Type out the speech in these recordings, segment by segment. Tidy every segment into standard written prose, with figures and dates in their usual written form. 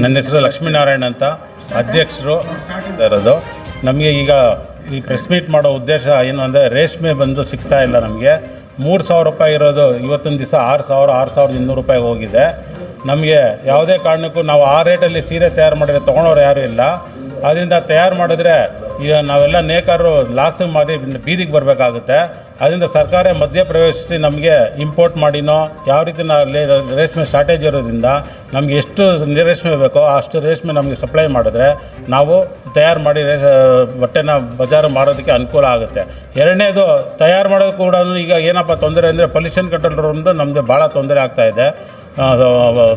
ನನ್ನ ಹೆಸರು ಲಕ್ಷ್ಮೀನಾರಾಯಣ್ ಅಂತ, ಅಧ್ಯಕ್ಷರು ಇರೋದು. ನಮಗೆ ಈಗ ಈ ಪ್ರೆಸ್ ಮೀಟ್ ಮಾಡೋ ಉದ್ದೇಶ ಏನು ಅಂದರೆ, ರೇಷ್ಮೆ ಬಂದು ಸಿಗ್ತಾ ಇಲ್ಲ ನಮಗೆ. 3,000 ರೂಪಾಯಿ ಇರೋದು ಇವತ್ತಿನ ದಿವಸ 6,200 ರೂಪಾಯಿಗೆ ಹೋಗಿದೆ. ನಮಗೆ ಯಾವುದೇ ಕಾರಣಕ್ಕೂ ನಾವು ಆ ರೇಟಲ್ಲಿ ಸೀರೆ ತಯಾರು ಮಾಡಿದ್ರೆ ತೊಗೊಳೋರು ಯಾರೂ ಇಲ್ಲ. ಅದರಿಂದ ತಯಾರು ಮಾಡಿದ್ರೆ ಈಗ ನಾವೆಲ್ಲ ನೇಕಾರರು ಲಾಸ್ ಮಾಡಿ ಬೀದಿಗೆ ಬರಬೇಕಾಗುತ್ತೆ. ಅದರಿಂದ ಸರ್ಕಾರ ಮಧ್ಯ ಪ್ರವೇಶಿಸಿ ನಮಗೆ ಇಂಪೋರ್ಟ್ ಮಾಡಿನೋ ಯಾವ ರೀತಿ ರೇಷ್ಮೆ ಶಾರ್ಟೇಜ್ ಇರೋದ್ರಿಂದ ನಮಗೆ ಎಷ್ಟು ರೇಷ್ಮೆ ಬೇಕೋ ಅಷ್ಟು ರೇಷ್ಮೆ ನಮಗೆ ಸಪ್ಲೈ ಮಾಡಿದ್ರೆ ನಾವು ತಯಾರು ಮಾಡಿ ಬಟ್ಟೆನ ಬಜಾರು ಮಾಡೋದಕ್ಕೆ ಅನುಕೂಲ ಆಗುತ್ತೆ. ಎರಡನೇದು, ತಯಾರು ಮಾಡೋದು ಕೂಡ ಈಗ ಏನಪ್ಪ ತೊಂದರೆ ಅಂದರೆ ಪೊಲ್ಯೂಷನ್ ಕಂಟ್ರೋಲ್ ನಮ್ಮದು ಭಾಳ ತೊಂದರೆ ಆಗ್ತಾಯಿದೆ.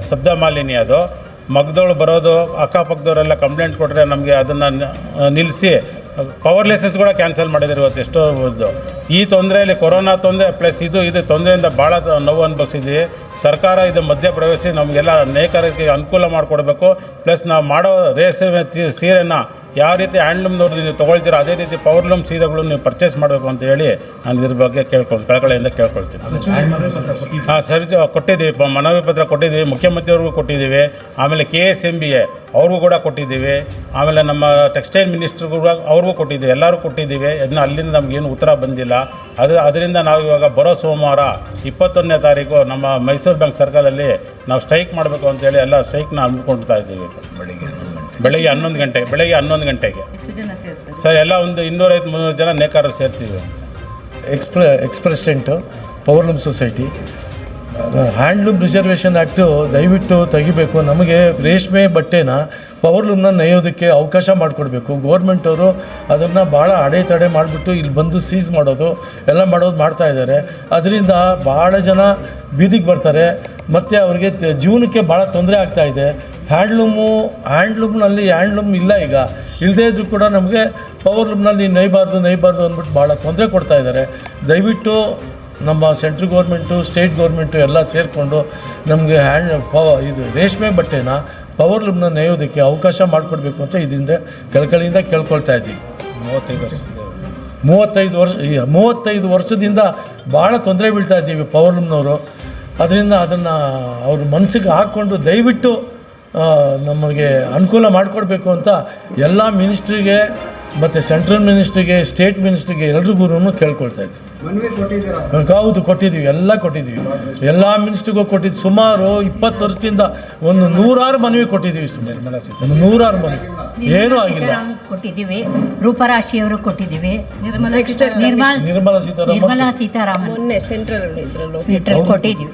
ಶಬ್ದ ಮಾಲಿನ್ಯ ಅದು ಮಗದೋಳು ಬರೋದು, ಅಕ್ಕಪಕ್ಕದವರೆಲ್ಲ ಕಂಪ್ಲೇಂಟ್ ಕೊಟ್ಟರೆ ನಮಗೆ ಅದನ್ನು ನಿಲ್ಲಿಸಿ ಪವರ್ ಲೈಸೆನ್ಸ್ ಕೂಡ ಕ್ಯಾನ್ಸಲ್ ಮಾಡಿದ್ದಾರೆ ಇವತ್ತು. ಎಷ್ಟೋ ಈ ತೊಂದರೆಯಲ್ಲಿ ಕೊರೋನಾ ತೊಂದರೆ ಪ್ಲಸ್ ಇದು ತೊಂದರೆಯಿಂದ ಭಾಳ ನೋವು ಅನುಭವಿಸಿದ್ವಿ. ಸರ್ಕಾರ ಇದು ಮಧ್ಯ ಪ್ರವೇಶಿಸಿ ನಮಗೆಲ್ಲ ನೇಕಾರರಿಗೆ ಅನುಕೂಲ ಮಾಡಿಕೊಡ್ಬೇಕು. ಪ್ಲಸ್ ನಾವು ಮಾಡೋ ರೇಷ್ಮೆ ಸೀರೆನ ಯಾವ ರೀತಿ ಹ್ಯಾಂಡ್ಲೂಮ್ನವ್ರದ್ದು ನೀವು ತೊಗೊಳ್ತೀರೋ ಅದೇ ರೀತಿ ಪವರ್ಲೂಮ್ ಸೀರೆಗಳು ನೀವು ಪರ್ಚೇಸ್ ಮಾಡಬೇಕು ಅಂತ ಹೇಳಿ ನಾನು ಇದ್ರ ಬಗ್ಗೆ ಕಳಕಳಿಯಿಂದ ಕೇಳ್ಕೊಳ್ತೀನಿ. ಹಾಂ ಸರಿ, ಕೊಟ್ಟಿದ್ದೀವಿ, ಮನವಿ ಪತ್ರ ಕೊಟ್ಟಿದ್ದೀವಿ, ಮುಖ್ಯಮಂತ್ರಿಯವ್ರಿಗೂ ಕೊಟ್ಟಿದ್ದೀವಿ, ಆಮೇಲೆ KSMBA ಅವ್ರಿಗೂ ಕೂಡ ಕೊಟ್ಟಿದ್ದೀವಿ, ಆಮೇಲೆ ನಮ್ಮ ಟೆಕ್ಸ್ಟೈಲ್ ಮಿನಿಸ್ಟ್ರಿಗೂ ಕೂಡ ಅವ್ರಿಗೂ ಕೊಟ್ಟಿದ್ದೀವಿ, ಎಲ್ಲರೂ ಕೊಟ್ಟಿದ್ದೀವಿ. ಅದನ್ನ ಅಲ್ಲಿಂದ ನಮಗೇನು ಉತ್ತರ ಬಂದಿಲ್ಲ. ಅದರಿಂದ ನಾವು ಇವಾಗ ಬರೋ ಸೋಮವಾರ 21ನೇ ತಾರೀಕು ನಮ್ಮ ಮೈಸೂರು ಬ್ಯಾಂಕ್ ಸರ್ಕಲಲ್ಲಿ ನಾವು ಸ್ಟ್ರೈಕ್ ಮಾಡಬೇಕು ಅಂತೇಳಿ ಎಲ್ಲ ಸ್ಟ್ರೈಕ್ನ ಹಮ್ಮಿಕೊಳ್ತಾ ಇದ್ದೀವಿ. ಬೆಳಗ್ಗೆ 11 ಗಂಟೆಗೆ ಸರ್ ಎಲ್ಲ ಒಂದು 250-300 ಜನ ನೇಕಾರರು ಸೇರ್ತೀವಿ. Ex president powerloom society. Handloom reservation act ದಯವಿಟ್ಟು ತೆಗಿಬೇಕು. ನಮಗೆ ರೇಷ್ಮೆ ಬಟ್ಟೆನ ಪವರ್ಲೂಮ್ನ ನೇಯೋದಕ್ಕೆ ಅವಕಾಶ ಮಾಡಿಕೊಡ್ಬೇಕು. ಗೋರ್ಮೆಂಟವರು ಅದನ್ನು ಭಾಳ ಅಡೆತಡೆ ಮಾಡಿಬಿಟ್ಟು ಇಲ್ಲಿ ಬಂದು ಸೀಸ್ ಮಾಡೋದು ಎಲ್ಲ ಮಾಡ್ತಾಯಿದ್ದಾರೆ. ಅದರಿಂದ ಭಾಳ ಜನ ಬೀದಿಗೆ ಬರ್ತಾರೆ ಮತ್ತು ಅವ್ರಿಗೆ ಜೀವನಕ್ಕೆ ಭಾಳ ತೊಂದರೆ ಆಗ್ತಾಯಿದೆ. ಹ್ಯಾಂಡ್ಲೂಮ್ನಲ್ಲಿ ಹ್ಯಾಂಡ್ಲೂಮ್ ಇಲ್ಲ, ಈಗ ಇಲ್ಲದೇ ಇದ್ದರೂ ಕೂಡ ನಮಗೆ ಪವರ್ಲೂಮ್ನಲ್ಲಿ ನೇಯಬಾರ್ದು ಅಂದ್ಬಿಟ್ಟು ಭಾಳ ತೊಂದರೆ ಕೊಡ್ತಾಯಿದ್ದಾರೆ. ದಯವಿಟ್ಟು ನಮ್ಮ ಸೆಂಟ್ರಲ್ ಗೌರ್ಮೆಂಟು, ಸ್ಟೇಟ್ ಗೌರ್ಮೆಂಟು ಎಲ್ಲ ಸೇರಿಕೊಂಡು ನಮಗೆ ಇದು ರೇಷ್ಮೆ ಬಟ್ಟೆನ ಪವರ್ಲೂಮ್ನ ನೇಯೋದಕ್ಕೆ ಅವಕಾಶ ಮಾಡಿಕೊಡ್ಬೇಕು ಅಂತ ಇದರಿಂದ ಕಳಕಳಿಯಿಂದ ಕೇಳ್ಕೊಳ್ತಾ ಇದ್ದೀವಿ. 35 ವರ್ಷದಿಂದ ಭಾಳ ತೊಂದರೆ ಬೀಳ್ತಾ ಇದ್ದೀವಿ ಪವರ್ಲೂಮ್ನವರು. ಅದರಿಂದ ಅದನ್ನು ಅವ್ರ ಮನಸ್ಸಿಗೆ ಹಾಕ್ಕೊಂಡು ದಯವಿಟ್ಟು ನಮಗೆ ಅನುಕೂಲ ಮಾಡಿಕೊಡ್ಬೇಕು ಅಂತ ಎಲ್ಲ ಮಿನಿಸ್ಟ್ರಿಗೆ ಮತ್ತು ಸೆಂಟ್ರಲ್ ಮಿನಿಸ್ಟ್ರಿಗೆ, ಸ್ಟೇಟ್ ಮಿನಿಸ್ಟ್ರಿಗೆ ಎಲ್ರಿಗೂ ಕೇಳ್ಕೊಳ್ತಾ ಇದ್ವಿ. ಹೌದು, ಕೊಟ್ಟಿದ್ದೀವಿ, ಎಲ್ಲ ಕೊಟ್ಟಿದ್ದೀವಿ, ಎಲ್ಲ ಮಿನಿಸ್ಟ್ರಿಗೂ ಕೊಟ್ಟಿದ್ದು. ಸುಮಾರು 20 ವರ್ಷದಿಂದ ಒಂದು 100 ಮನವಿ ಕೊಟ್ಟಿದ್ದೀವಿ. 100 ಮನವಿ ಏನೂ ಆಗಿಲ್ಲ. ಕೊಟ್ಟಿದ್ದೀವಿ, ರೂಪರಾಶಿಯವರು ಕೊಟ್ಟಿದ್ದೀವಿ, ನಿರ್ಮಲಾ ಸೀತಾರಾಮನ್ ಮೊನ್ನೆ ಸೆಂಟ್ರಲ್ ಕೊಟ್ಟಿದ್ದೀವಿ.